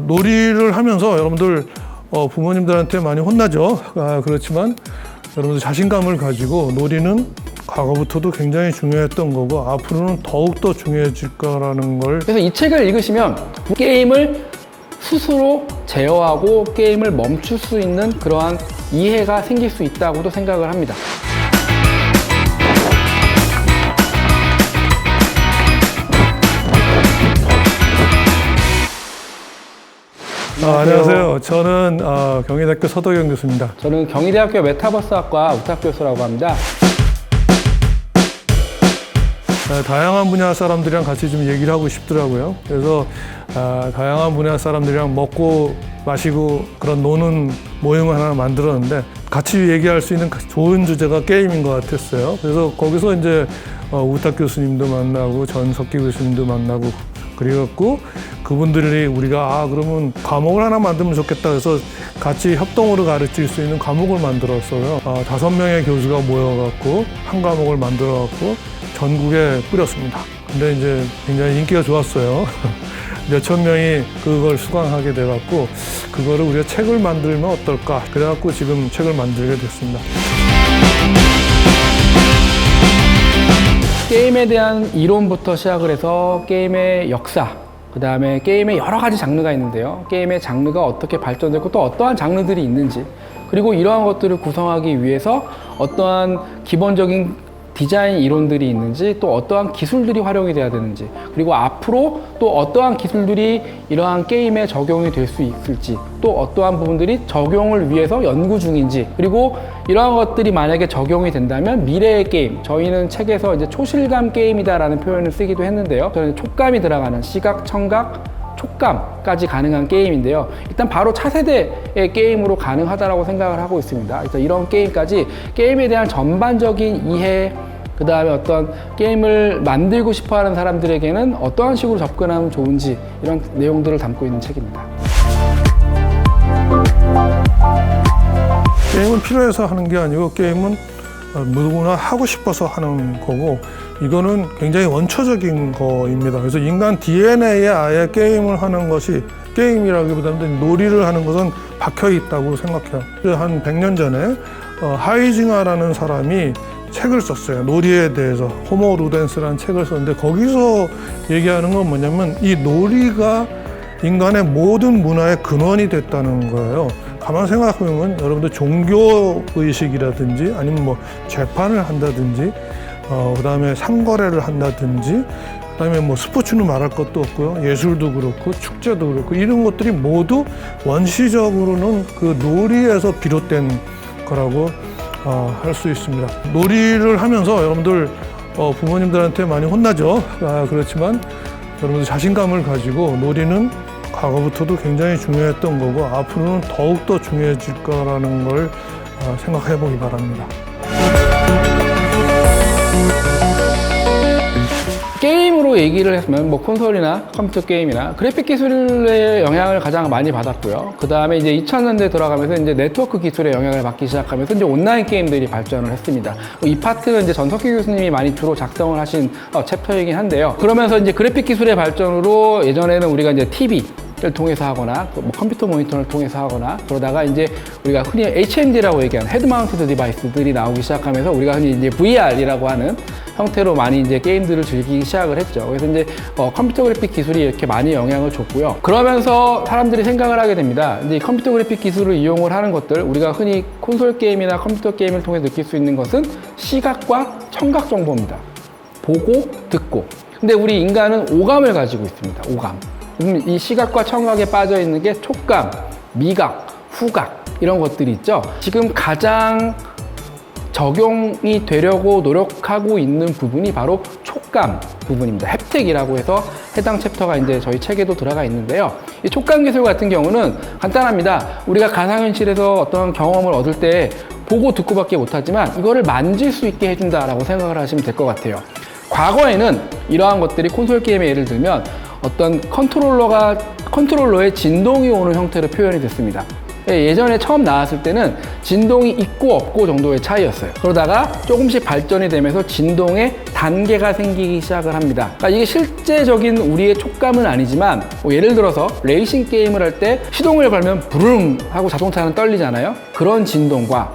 놀이를 하면서 여러분들 부모님들한테 많이 혼나죠. 그렇지만 여러분들 자신감을 가지고 놀이는 과거부터도 굉장히 중요했던 거고 앞으로는 더욱더 중요해질 거라는 걸. 그래서 이 책을 읽으시면 게임을 스스로 제어하고 게임을 멈출 수 있는 그러한 이해가 생길 수 있다고도 생각을 합니다. 안녕하세요. 저는 경희대학교 서도경 교수입니다. 저는 경희대학교 메타버스학과 우탁 교수라고 합니다. 다양한 분야 사람들이랑 같이 좀 얘기를 하고 싶더라고요. 그래서 다양한 분야 사람들이랑 먹고 마시고 그런 노는 모임을 하나 만들었는데 같이 얘기할 수 있는 좋은 주제가 게임인 것 같았어요. 그래서 거기서 이제 우탁 교수님도 만나고 전석기 교수님도 만나고 그래갖고 그분들이 우리가 그러면 과목을 하나 만들면 좋겠다 해서 같이 협동으로 가르칠 수 있는 과목을 만들었어요. 5명의 교수가 모여갖고 한 과목을 만들어갖고 전국에 뿌렸습니다. 근데 이제 굉장히 인기가 좋았어요. 몇천 명이 그걸 수강하게 돼갖고 그거를 우리가 책을 만들면 어떨까? 그래갖고 지금 책을 만들게 됐습니다. 게임에 대한 이론부터 시작을 해서 게임의 역사, 그 다음에 게임의 여러 가지 장르가 있는데요. 게임의 장르가 어떻게 발전됐고 또 어떠한 장르들이 있는지, 그리고 이러한 것들을 구성하기 위해서 어떠한 기본적인 디자인 이론들이 있는지, 또 어떠한 기술들이 활용이 돼야 되는지, 그리고 앞으로 또 어떠한 기술들이 이러한 게임에 적용이 될 수 있을지, 또 어떠한 부분들이 적용을 위해서 연구 중인지, 그리고 이러한 것들이 만약에 적용이 된다면 미래의 게임, 저희는 책에서 이제 초실감 게임이다라는 표현을 쓰기도 했는데요. 저는 촉감이 들어가는 시각, 청각, 촉감까지 가능한 게임인데요. 일단 바로 차세대의 게임으로 가능하다고 생각을 하고 있습니다. 일단 이런 게임까지 게임에 대한 전반적인 이해, 그 다음에 어떤 게임을 만들고 싶어 하는 사람들에게는 어떠한 식으로 접근하면 좋은지, 이런 내용들을 담고 있는 책입니다. 게임은 필요해서 하는 게 아니고 게임은 누구나 하고 싶어서 하는 거고 이거는 굉장히 원초적인 거입니다. 그래서 인간 DNA에 아예 게임을 하는 것이, 게임이라기보다는 놀이를 하는 것은 박혀 있다고 생각해요. 한 100년 전에 하이징하라는 사람이 책을 썼어요. 놀이에 대해서. 호모 루덴스라는 책을 썼는데 거기서 얘기하는 건 뭐냐면 이 놀이가 인간의 모든 문화의 근원이 됐다는 거예요. 가만 생각해보면 여러분들 종교의식이라든지 아니면 뭐 재판을 한다든지 그 다음에 상거래를 한다든지 그 다음에 뭐 스포츠는 말할 것도 없고요. 예술도 그렇고 축제도 그렇고 이런 것들이 모두 원시적으로는 그 놀이에서 비롯된 거라고 할 수 있습니다. 놀이를 하면서 여러분들 부모님들한테 많이 혼나죠. 그렇지만 여러분들 자신감을 가지고 놀이는 과거부터도 굉장히 중요했던 거고 앞으로는 더욱더 중요해질 거라는 걸 생각해 보기 바랍니다. 게임으로 얘기를 했으면 뭐 콘솔이나 컴퓨터 게임이나 그래픽 기술의 영향을 가장 많이 받았고요. 그 다음에 이제 2000년대 들어가면서 이제 네트워크 기술의 영향을 받기 시작하면서 이제 온라인 게임들이 발전을 했습니다. 이 파트는 이제 전석기 교수님이 많이 주로 작성을 하신 챕터이긴 한데요. 그러면서 이제 그래픽 기술의 발전으로 예전에는 우리가 이제 TV를 통해서 하거나 뭐 컴퓨터 모니터를 통해서 하거나 그러다가 이제 우리가 흔히 HMD라고 얘기하는 헤드 마운티드 디바이스들이 나오기 시작하면서 우리가 흔히 이제 VR이라고 하는 형태로 많이 이제 게임들을 즐기기 시작을 했죠. 그래서 이제 컴퓨터 그래픽 기술이 이렇게 많이 영향을 줬고요. 그러면서 사람들이 생각을 하게 됩니다. 이제 컴퓨터 그래픽 기술을 이용을 하는 것들, 우리가 흔히 콘솔 게임이나 컴퓨터 게임을 통해 느낄 수 있는 것은 시각과 청각 정보입니다. 보고, 듣고. 근데 우리 인간은 오감을 가지고 있습니다. 오감. 이 시각과 청각에 빠져 있는 게 촉감, 미각, 후각 이런 것들이 있죠. 지금 가장 적용이 되려고 노력하고 있는 부분이 바로 촉감 부분입니다. 햅텍이라고 해서 해당 챕터가 이제 저희 책에도 들어가 있는데요. 이 촉감 기술 같은 경우는 간단합니다. 우리가 가상현실에서 어떤 경험을 얻을 때 보고 듣고밖에 못하지만 이거를 만질 수 있게 해준다라고 생각을 하시면 될 것 같아요. 과거에는 이러한 것들이 콘솔 게임의 예를 들면 어떤 컨트롤러의 진동이 오는 형태로 표현이 됐습니다. 예전에 처음 나왔을 때는 진동이 있고 없고 정도의 차이였어요. 그러다가 조금씩 발전이 되면서 진동의 단계가 생기기 시작을 합니다. 그러니까 이게 실제적인 우리의 촉감은 아니지만 뭐 예를 들어서 레이싱 게임을 할 때 시동을 걸면 부릉 하고 자동차는 떨리잖아요. 그런 진동과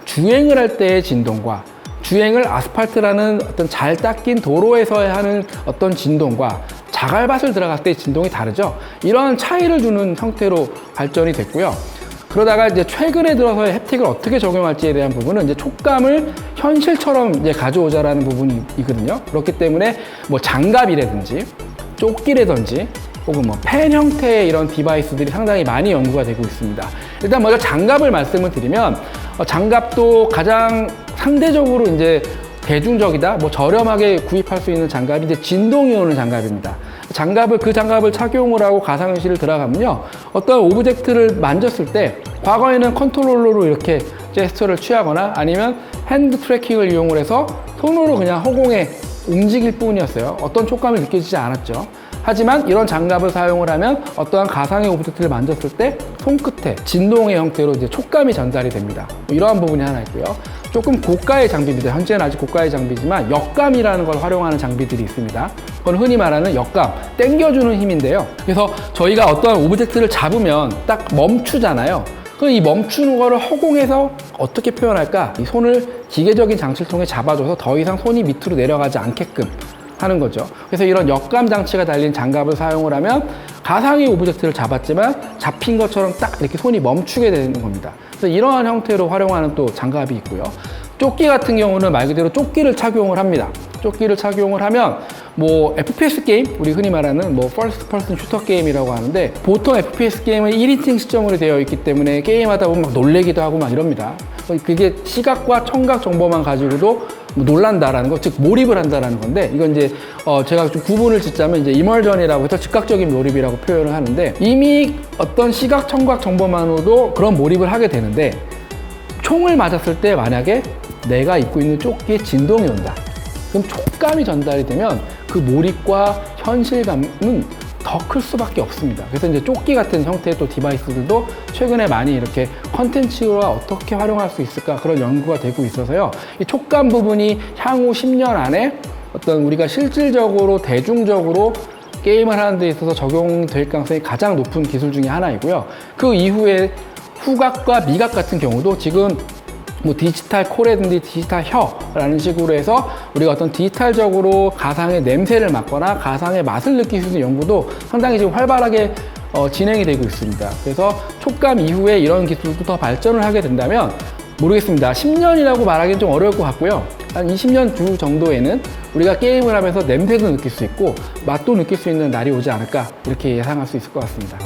주행을 할 때의 진동과 주행을 아스팔트라는 어떤 잘 닦인 도로에서 하는 어떤 진동과 자갈밭을 들어갈 때의 진동이 다르죠. 이런 차이를 주는 형태로 발전이 됐고요. 그러다가 이제 최근에 들어서의 햅틱을 어떻게 적용할지에 대한 부분은 이제 촉감을 현실처럼 이제 가져오자라는 부분이거든요. 그렇기 때문에 뭐 장갑이라든지 조끼라든지 혹은 뭐 펜 형태의 이런 디바이스들이 상당히 많이 연구가 되고 있습니다. 일단 먼저 장갑을 말씀을 드리면 장갑도 가장 상대적으로 이제 대중적이다, 뭐 저렴하게 구입할 수 있는 장갑이 이제 진동이 오는 장갑입니다. 그 장갑을 착용을 하고 가상현실을 들어가면요, 어떤 오브젝트를 만졌을 때 과거에는 컨트롤러로 이렇게 제스처를 취하거나 아니면 핸드 트래킹을 이용을 해서 손으로 그냥 허공에 움직일 뿐이었어요. 어떤 촉감이 느껴지지 않았죠. 하지만 이런 장갑을 사용을 하면 어떠한 가상의 오브젝트를 만졌을 때 손끝에 진동의 형태로 이제 촉감이 전달이 됩니다. 이러한 부분이 하나 있고요. 조금 고가의 장비입니다. 현재는 아직 고가의 장비지만 역감이라는 걸 활용하는 장비들이 있습니다. 그건 흔히 말하는 역감, 당겨주는 힘인데요. 그래서 저희가 어떠한 오브젝트를 잡으면 딱 멈추잖아요. 그럼 이 멈추는 거를 허공에서 어떻게 표현할까? 이 손을 기계적인 장치를 통해 잡아줘서 더 이상 손이 밑으로 내려가지 않게끔 하는 거죠. 그래서 이런 역감 장치가 달린 장갑을 사용을 하면 가상의 오브젝트를 잡았지만 잡힌 것처럼 딱 이렇게 손이 멈추게 되는 겁니다. 그래서 이러한 형태로 활용하는 또 장갑이 있고요. 조끼 같은 경우는 말 그대로 조끼를 착용을 합니다. 조끼를 착용을 하면 뭐 FPS 게임, 우리 흔히 말하는 뭐 퍼스트 퍼슨 슈터 게임이라고 하는데, 보통 FPS 게임은 1인칭 시점으로 되어 있기 때문에 게임하다 보면 막 놀래기도 하고 막 이럽니다. 그게 시각과 청각 정보만 가지고도 놀란다라는 거, 즉 몰입을 한다라는 건데, 이건 이제 제가 좀 구분을 짓자면 이제 이머전이라고 해서 즉각적인 몰입이라고 표현을 하는데, 이미 어떤 시각 청각 정보만으로도 그런 몰입을 하게 되는데, 총을 맞았을 때 만약에 내가 입고 있는 조끼에 진동이 온다, 그럼 촉감이 전달이 되면 그 몰입과 현실감은 더 클 수밖에 없습니다. 그래서 이제 조끼 같은 형태의 또 디바이스들도 최근에 많이 이렇게 컨텐츠와 어떻게 활용할 수 있을까, 그런 연구가 되고 있어서요. 이 촉감 부분이 향후 10년 안에 어떤 우리가 실질적으로 대중적으로 게임을 하는 데 있어서 적용될 가능성이 가장 높은 기술 중에 하나이고요. 그 이후에 후각과 미각 같은 경우도 지금 뭐 디지털 코라든지 디지털 혀라는 식으로 해서 우리가 어떤 디지털적으로 가상의 냄새를 맡거나 가상의 맛을 느낄 수 있는 연구도 상당히 지금 활발하게 진행이 되고 있습니다. 그래서 촉감 이후에 이런 기술도 더 발전을 하게 된다면 모르겠습니다. 10년이라고 말하기는 좀 어려울 것 같고요. 한 20년 후 정도에는 우리가 게임을 하면서 냄새도 느낄 수 있고 맛도 느낄 수 있는 날이 오지 않을까, 이렇게 예상할 수 있을 것 같습니다.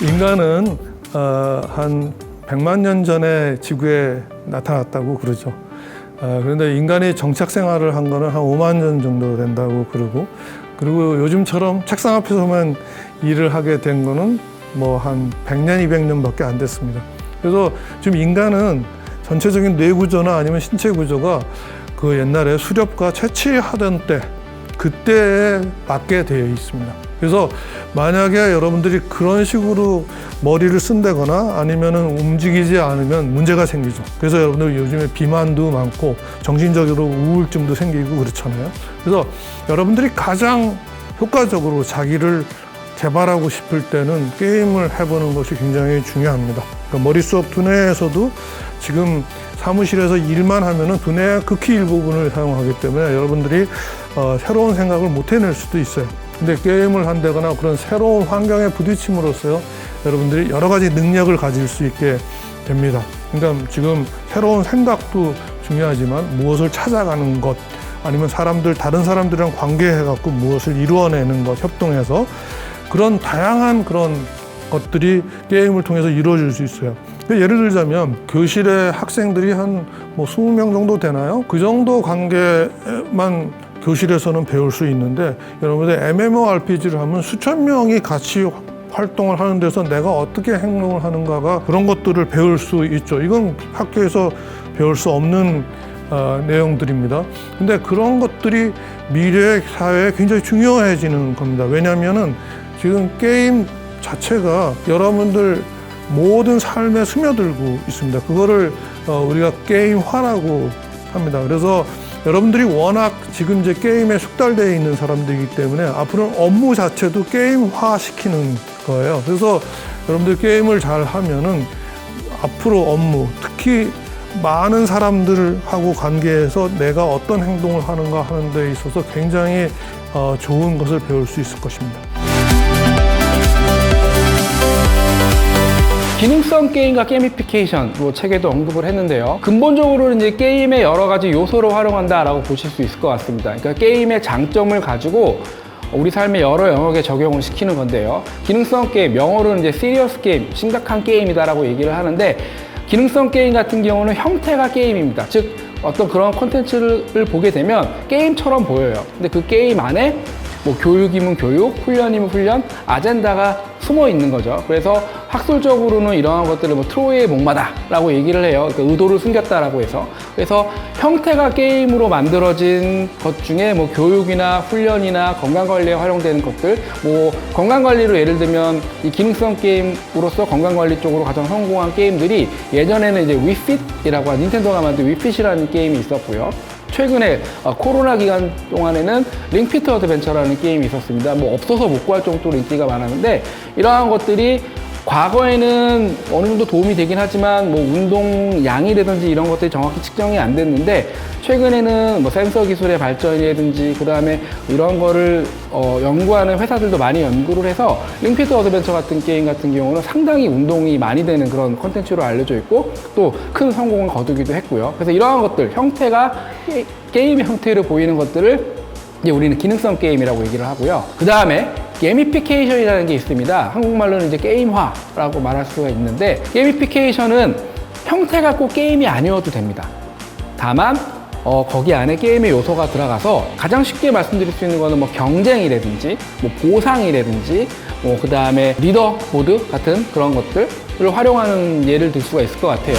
인간은 한 100만 년 전에 지구에 나타났다고 그러죠. 그런데 인간이 정착 생활을 한 거는 한 5만 년 정도 된다고 그리고 요즘처럼 책상 앞에서만 일을 하게 된 거는 뭐 한 100년, 200년밖에 안 됐습니다. 그래서 지금 인간은 전체적인 뇌 구조나 아니면 신체 구조가 그 옛날에 수렵과 채취하던 그때에 맞게 되어 있습니다. 그래서 만약에 여러분들이 그런 식으로 머리를 쓴다거나 아니면은 움직이지 않으면 문제가 생기죠. 그래서 여러분들 요즘에 비만도 많고 정신적으로 우울증도 생기고 그렇잖아요. 그래서 여러분들이 가장 효과적으로 자기를 개발하고 싶을 때는 게임을 해보는 것이 굉장히 중요합니다. 그러니까 머릿속 두뇌에서도 지금 사무실에서 일만 하면은 두뇌의 극히 일부분을 사용하기 때문에 여러분들이 새로운 생각을 못 해낼 수도 있어요. 근데 게임을 한다거나 그런 새로운 환경에 부딪힘으로써 여러분들이 여러 가지 능력을 가질 수 있게 됩니다. 그러니까 지금 새로운 생각도 중요하지만 무엇을 찾아가는 것, 아니면 다른 사람들이랑 관계해갖고 무엇을 이루어내는 것, 협동해서 그런 다양한 그런 것들이 게임을 통해서 이루어질 수 있어요. 예를 들자면 교실에 학생들이 한 뭐 20명 정도 되나요? 그 정도 관계만 교실에서는 배울 수 있는데, 여러분들 MMORPG를 하면 수천 명이 같이 활동을 하는 데서 내가 어떻게 행동을 하는가가, 그런 것들을 배울 수 있죠. 이건 학교에서 배울 수 없는 내용들입니다. 근데 그런 것들이 미래 사회에 굉장히 중요해지는 겁니다. 왜냐하면은 지금 게임 자체가 여러분들 모든 삶에 스며들고 있습니다. 그거를 우리가 게임화라고 합니다. 그래서 여러분들이 워낙 지금 이제 게임에 숙달되어 있는 사람들이기 때문에 앞으로는 업무 자체도 게임화 시키는 거예요. 그래서 여러분들 게임을 잘 하면은 앞으로 업무, 특히 많은 사람들하고 관계에서 내가 어떤 행동을 하는가 하는 데 있어서 굉장히 좋은 것을 배울 수 있을 것입니다. 기능성 게임과 게이미피케이션 책에도 언급을 했는데요. 근본적으로 이제 게임의 여러 가지 요소를 활용한다라고 보실 수 있을 것 같습니다. 그러니까 게임의 장점을 가지고 우리 삶의 여러 영역에 적용을 시키는 건데요. 기능성 게임, 영어로는 이제 시리어스 게임, 심각한 게임이다라고 얘기를 하는데, 기능성 게임 같은 경우는 형태가 게임입니다. 즉 어떤 그런 콘텐츠를 보게 되면 게임처럼 보여요. 근데 그 게임 안에 뭐 교육이면 교육, 훈련이면 훈련, 아젠다가 숨어 있는 거죠. 그래서 학술적으로는 이러한 것들을 뭐 트로이의 목마다라고 얘기를 해요. 그러니까 의도를 숨겼다라고 해서. 그래서 형태가 게임으로 만들어진 것 중에 뭐 교육이나 훈련이나 건강관리에 활용되는 것들, 뭐 건강관리로 예를 들면 이 기능성 게임으로서 건강관리 쪽으로 가장 성공한 게임들이 예전에는 이제 위핏이라고 한 닌텐도가 만든 위핏이라는 게임이 있었고요. 최근에 코로나 기간 동안에는 링피트 어드벤처라는 게임이 있었습니다. 뭐 없어서 못 구할 정도로 인기가 많았는데, 이러한 것들이 과거에는 어느 정도 도움이 되긴 하지만 뭐 운동 양이라든지 이런 것들이 정확히 측정이 안 됐는데, 최근에는 뭐 센서 기술의 발전이라든지 그 다음에 이런 거를 연구하는 회사들도 많이 연구를 해서 링피트 어드벤처 같은 게임 같은 경우는 상당히 운동이 많이 되는 그런 콘텐츠로 알려져 있고 또 큰 성공을 거두기도 했고요. 그래서 이러한 것들, 형태가 게임의 형태로 보이는 것들을 이제 우리는 기능성 게임이라고 얘기를 하고요. 그 다음에 게미피케이션이라는 게 있습니다. 한국말로는 이제 게임화라고 말할 수가 있는데, 게미피케이션은 형태가 꼭 게임이 아니어도 됩니다. 다만 거기 안에 게임의 요소가 들어가서 가장 쉽게 말씀드릴 수 있는 거는 뭐 경쟁이라든지 뭐 보상이라든지 뭐 그 다음에 리더보드 같은 그런 것들을 활용하는 예를 들 수가 있을 것 같아요.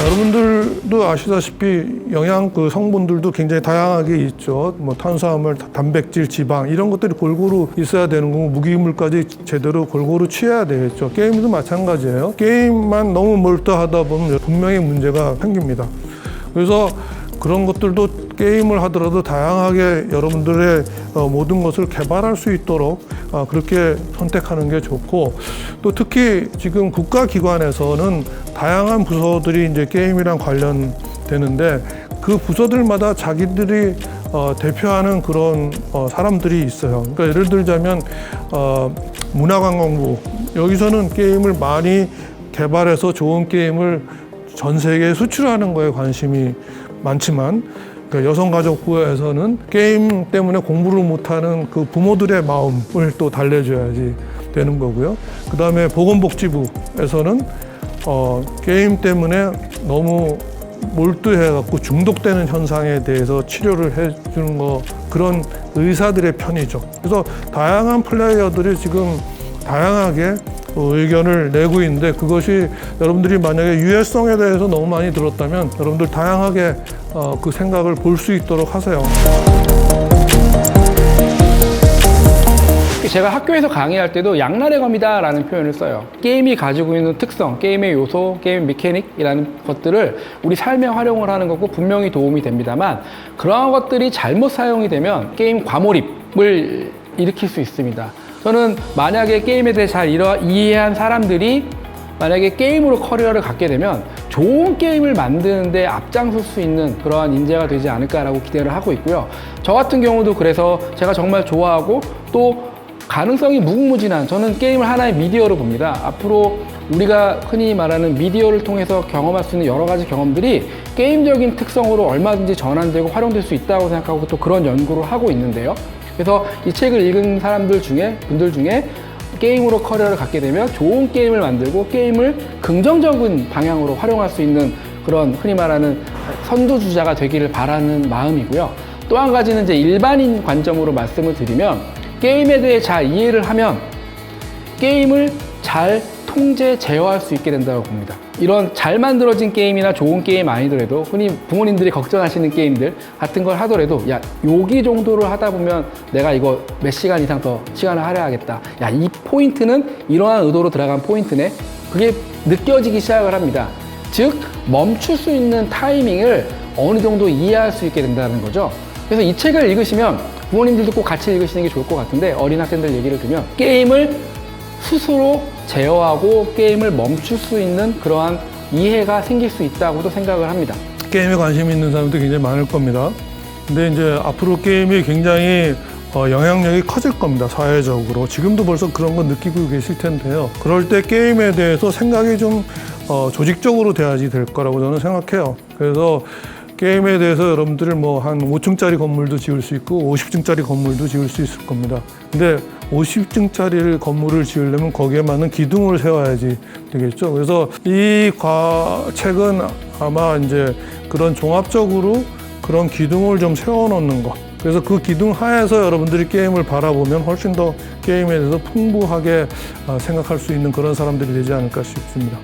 여러분들도 아시다시피 영양 성분들도 굉장히 다양하게 있죠. 뭐 탄수화물, 단백질, 지방 이런 것들이 골고루 있어야 되는 거고, 무기물까지 제대로 골고루 취해야 되겠죠. 게임도 마찬가지예요. 게임만 너무 몰두하다 보면 분명히 문제가 생깁니다. 그래서 그런 것들도 게임을 하더라도 다양하게 여러분들의 모든 것을 개발할 수 있도록 그렇게 선택하는 게 좋고, 또 특히 지금 국가기관에서는 다양한 부서들이 이제 게임이랑 관련되는데, 그 부서들마다 자기들이 대표하는 그런 사람들이 있어요. 그러니까 예를 들자면 문화관광부, 여기서는 게임을 많이 개발해서 좋은 게임을 전 세계에 수출하는 거에 관심이 많지만, 그러니까 여성가족부에서는 게임 때문에 공부를 못하는 그 부모들의 마음을 또 달래줘야지 되는 거고요. 그 다음에 보건복지부에서는 게임 때문에 너무 몰두해갖고 중독되는 현상에 대해서 치료를 해주는 거, 그런 의사들의 편이죠. 그래서 다양한 플레이어들이 지금 다양하게 의견을 내고 있는데, 그것이 여러분들이 만약에 유해성에 대해서 너무 많이 들었다면 여러분들 다양하게 그 생각을 볼 수 있도록 하세요. 제가 학교에서 강의할 때도 양날의 검이다라는 표현을 써요. 게임이 가지고 있는 특성, 게임의 요소, 게임 메커닉이라는 것들을 우리 삶에 활용을 하는 거고 분명히 도움이 됩니다만, 그런 것들이 잘못 사용이 되면 게임 과몰입을 일으킬 수 있습니다. 저는 만약에 게임에 대해 잘 이해한 사람들이 만약에 게임으로 커리어를 갖게 되면 좋은 게임을 만드는데 앞장설 수 있는 그러한 인재가 되지 않을까라고 기대를 하고 있고요. 저 같은 경우도 그래서 제가 정말 좋아하고 또 가능성이 무궁무진한, 저는 게임을 하나의 미디어로 봅니다. 앞으로 우리가 흔히 말하는 미디어를 통해서 경험할 수 있는 여러 가지 경험들이 게임적인 특성으로 얼마든지 전환되고 활용될 수 있다고 생각하고 또 그런 연구를 하고 있는데요. 그래서 이 책을 읽은 분들 중에 게임으로 커리어를 갖게 되면 좋은 게임을 만들고 게임을 긍정적인 방향으로 활용할 수 있는 그런 흔히 말하는 선두주자가 되기를 바라는 마음이고요. 또 한 가지는 이제 일반인 관점으로 말씀을 드리면, 게임에 대해 잘 이해를 하면 게임을 잘 통제, 제어할 수 있게 된다고 봅니다. 이런 잘 만들어진 게임이나 좋은 게임 아니더라도 흔히 부모님들이 걱정하시는 게임들 같은 걸 하더라도 야, 여기 정도를 하다 보면 내가 이거 몇 시간 이상 더 시간을 할애하겠다. 야, 이 포인트는 이러한 의도로 들어간 포인트네. 그게 느껴지기 시작을 합니다. 즉, 멈출 수 있는 타이밍을 어느 정도 이해할 수 있게 된다는 거죠. 그래서 이 책을 읽으시면 부모님들도 꼭 같이 읽으시는 게 좋을 것 같은데 어린 학생들 얘기를 들으면 게임을 스스로 제어하고 게임을 멈출 수 있는 그러한 이해가 생길 수 있다고도 생각을 합니다. 게임에 관심 있는 사람도 굉장히 많을 겁니다. 근데 이제 앞으로 게임이 굉장히 영향력이 커질 겁니다. 사회적으로. 지금도 벌써 그런 거 느끼고 계실 텐데요. 그럴 때 게임에 대해서 생각이 좀 조직적으로 돼야지 될 거라고 저는 생각해요. 그래서 게임에 대해서 여러분들이 뭐 한 5층짜리 건물도 지을 수 있고 50층짜리 건물도 지을 수 있을 겁니다. 근데 50층짜리 건물을 지으려면 거기에 맞는 기둥을 세워야지 되겠죠. 그래서 이 책은 아마 이제 그런 종합적으로 그런 기둥을 좀 세워놓는 것. 그래서 그 기둥 하에서 여러분들이 게임을 바라보면 훨씬 더 게임에 대해서 풍부하게 생각할 수 있는 그런 사람들이 되지 않을까 싶습니다.